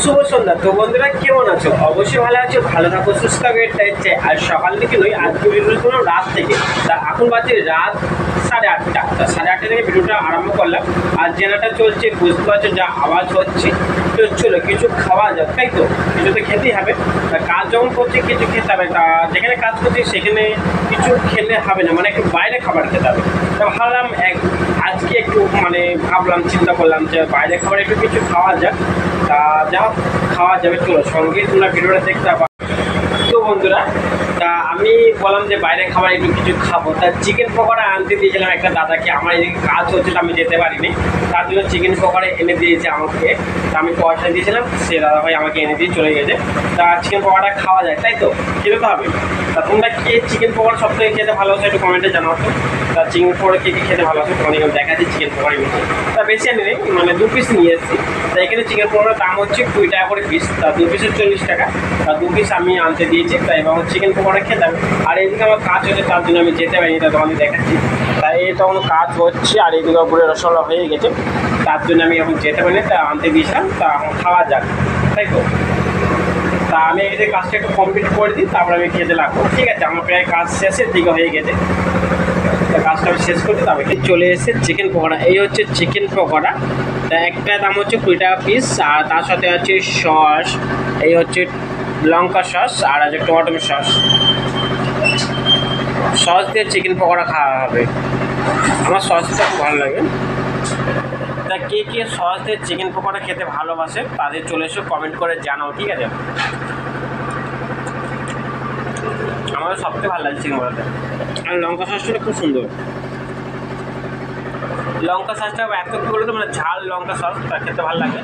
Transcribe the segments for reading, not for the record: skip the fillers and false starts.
শুভ সন্ধ্যা। তো বন্ধুরা কেমন আছো? অবশ্যই ভালো আছো, ভালো থাকো, সুস্থ থাকো, এটাই চাই। আর সকাল থেকে নয়, আজকে ভিডিও করলাম রাত থেকে। তা এখন বাজে রাত 8:30। তা 8:30 থেকে ভিডিওটা আরম্ভ করলাম। আর জেনাটা চলছে, বুঝতে পারছো যা আওয়াজ হচ্ছে। তো চলো কিছু খাওয়া যাক, তাই তো? কিছু তো খেতেই হবে। তা কাজ যখন করছি কিছু খেতে হবে। তা যেখানে কাজ করছি সেখানে কিছু খেলে হবে না, মানে একটু বাইরে খাবার খেতে হবে। তা ভাবলাম আজকে একটু ভাবলাম, চিন্তা করলাম যে বাইরে খাবার একটু কিছু খাওয়া যাক। তা যা খাওয়া যাবে, চলো সঙ্গে তোমরা ভিডিওটা দেখতে পাবো। তো বন্ধুরা, তা আমি বললাম যে বাইরে খাবার একটু কিছু খাবো। তা চিকেন পকোড়া আনতে দিয়েছিলাম একটা দাদাকে। আমার এদিকে কাজ হচ্ছিল, আমি যেতে পারিনি। তার জন্য চিকেন পকোড়া এনে দিয়েছে আমাকে। তা আমি পয়সা দিয়েছিলাম, সে দাদাভাই আমাকে এনে দিয়ে চলে গেছে। তা চিকেন পকোড়া খাওয়া যায়, তাই তো? খেতে তো হবে। তা তোমরা কে চিকেন পকোড়া সব থেকে খেতে ভালোবাসো একটু কমেন্টে জানাও তো। তা চিকেন পকোড়া কে খেতে ভালোবাসো তোমাদের দেখাচ্ছি। চিকেন পকোড়া নিয়েছি, তা বেশি আনি নেই, 2 পিস নিয়ে এসেছি। তা এখানে চিকেন পকোড়ার দাম হচ্ছে 20 টাকা করে পিস। তা 2 পিসে 40 টাকা। তা 2 পিস আমি আনতে দিয়েছি। তাই এবার চিকেন পকোড়া খেতাম। আর এইদিকে আমার কাজ হচ্ছে, তার জন্য আমি যেতে পারিনি। তা তোমাদের দেখাচ্ছি। তাই এই তখন কাজ হচ্ছে, আর এইদিকে উপরে রসগোল্লা হয়ে গেছে। তার জন্য আমি এখন যেতে পারিনি। তা আনতে দিয়েছিলাম। তা এখন খাওয়া যাক, তাই তো? তা আমি এই যে কাজটা একটু কমপ্লিট করে দিই, তারপরে আমি খেতে লাগবো। ঠিক আছে, আমার প্রায় কাজ শেষের দিকে হয়ে গেছে। কাজটা আমি শেষ করতে তবে চলে এসে চিকেন পকোড়া। এই হচ্ছে চিকেন পকোড়া। তা একটা দাম হচ্ছে 20 টাকা পিস। আর তার সাথে আছে সস, এই হচ্ছে লঙ্কা সস, আর আছে টমেটো সস। সস দিয়ে চিকেন পকোড়া খাওয়া হবে। আমার সসটা খুব ভালো লাগে। তা কে কে সস দিয়ে চিকেন পকোড়া খেতে ভালোবাসে তাদের চলে এসে কমেন্ট করে জানাও, ঠিক আছে? আমাদের সবথেকে ভালো লাগে চিকেন পকোড়াতে। আর লঙ্কা সসটা খুব সুন্দর। লঙ্কা সসটা এত কী বলতো, ঝাল লঙ্কা সস, তা খেতে ভালো লাগে।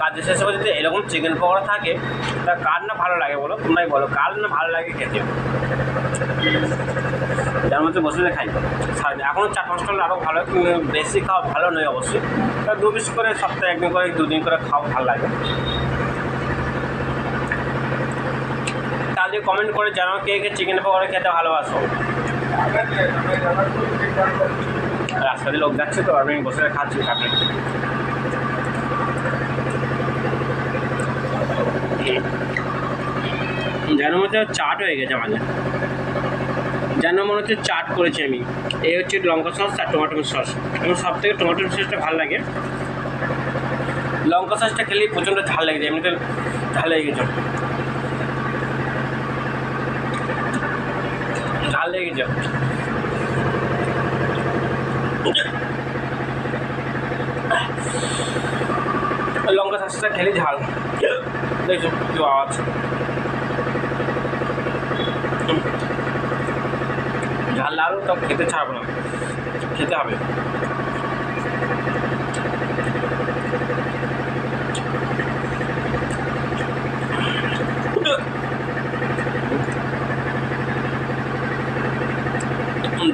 কাজের শেষে যদি এরকম চিকেন পকোড়া থাকে, তা কার না ভালো লাগে বলো? তোমরাই বলো, কার না ভালো লাগে খেতে? যার মধ্যে বসে খাই। এখনও 4-5টা আরও ভালো, বেশি খাওয়া ভালো নয় অবশ্যই। তা 2 পিস করে সপ্তাহে 1 দিন করে 2 দিন করে খাওয়া ভালো লাগে। তাহলে কমেন্ট করে জানাও কে কে চিকেন পকোড়া খেতে ভালোবাসো। রাস্তাতে লোক যাচ্ছে তো, আমি বসে খাচ্ছি কাপড়ে। যেন মনে হচ্ছে চাট হয়ে গেছে আমাদের, যেন মনে হচ্ছে চাট করেছি আমি। এই হচ্ছে লঙ্কা সস আর টমেটো সস। আমার সব থেকে টমেটো সসটা ভালো লাগে। লঙ্কা সসটা খেলেই প্রচণ্ড ঝাল লেগে যায়, এমনিতে ঝাল লেগে গেছে, ঝাল লেগে গেছে। লঙ্কা সসটা খেলেই ঝাল, দেখছো কি আওয়াজ। ঝাল আরও তো খেতে ছাড়বো না, খেতে হবে।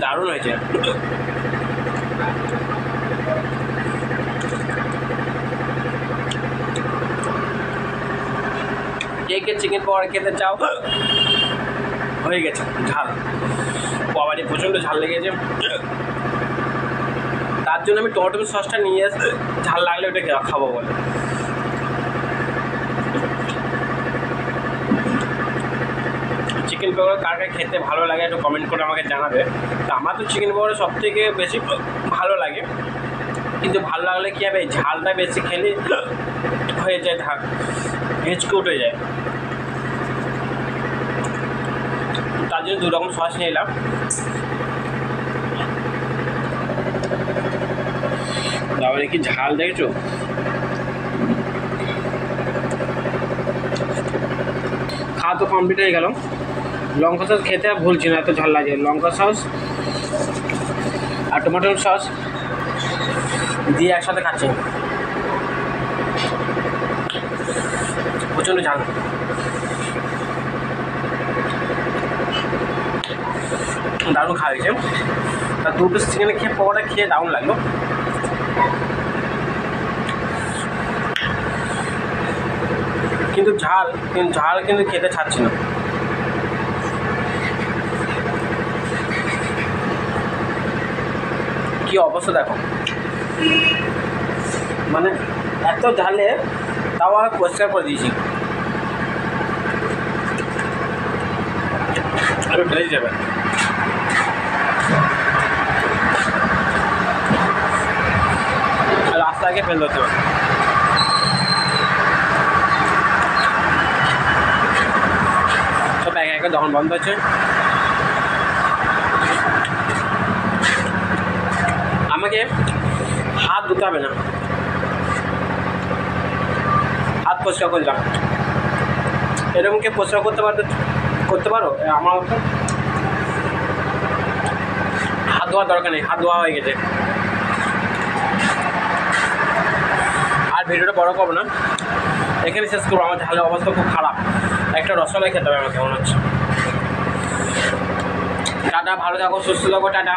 দারুণ হয়েছে। কে কে চিকেন পকোড়া খেতে চাও? হয়ে গেছে ঝাল, বাবারে প্রচণ্ড ঝাল লেগেছে। তার জন্য আমি টমেটো সসটা নিয়ে এসে ঝাল লাগলে ওটা খাবো বলে। চিকেন পকোড়া কার কার খেতে ভালো লাগে একটু কমেন্ট করে আমাকে জানাবে। তা আমার তো চিকেন পকোড়া সবথেকে বেশি ভালো লাগে, কিন্তু ভালো লাগলে কী হবে, ঝালটা বেশি খেলে হয়ে যায়, হেঁচকে উঠে যায়। তার জন্য 2 রকম সস নিয়ে এলাম। তারপরে কি ঝাল দেখছো? খাওয়া তো কমপ্লিট হয়ে গেল। লঙ্কা সস খেতে আর ভুলছি না, এত ঝাল লাগে। লঙ্কা সস আর টমেটো সস দিয়ে একসাথে খাচ্ছি, প্রচণ্ড ঝাল। দারুণ খাওয়া হয়েছে। তা 2 পিস চিকেন খেয়ে পকোড়া খেয়ে দারুণ লাগলো। কিন্তু ঝাল কিন্তু খেতে ছাড়ছি না। কি অবস্থা দেখো। মানে এত ঝালে তাও আমি পরিষ্কার করে দিয়েছি, আরো ঢেলে যাবে। রাস্তা আগে ফেল দিতে হবে। সব একে একে দোকান বন্ধ হচ্ছে। আমাকে হাত ধুতে হবে না, হাত পরিষ্কার করে দিলাম। এরকম কে পরিষ্কার করতে পারো আমার মতো? হাত ধোয়ার দরকার নেই, হাত ধোয়া হয়ে গেছে। আর ভিডিওটা বড় করবো না, এখানে শেষ করবো। আমার ঝালের অবস্থা খুব খারাপ, একটা রসমালাই খেতে হবে আমার, কেমন হচ্ছে। টাটা, ভালো থাকো, সুস্থ থাকো, টাটা।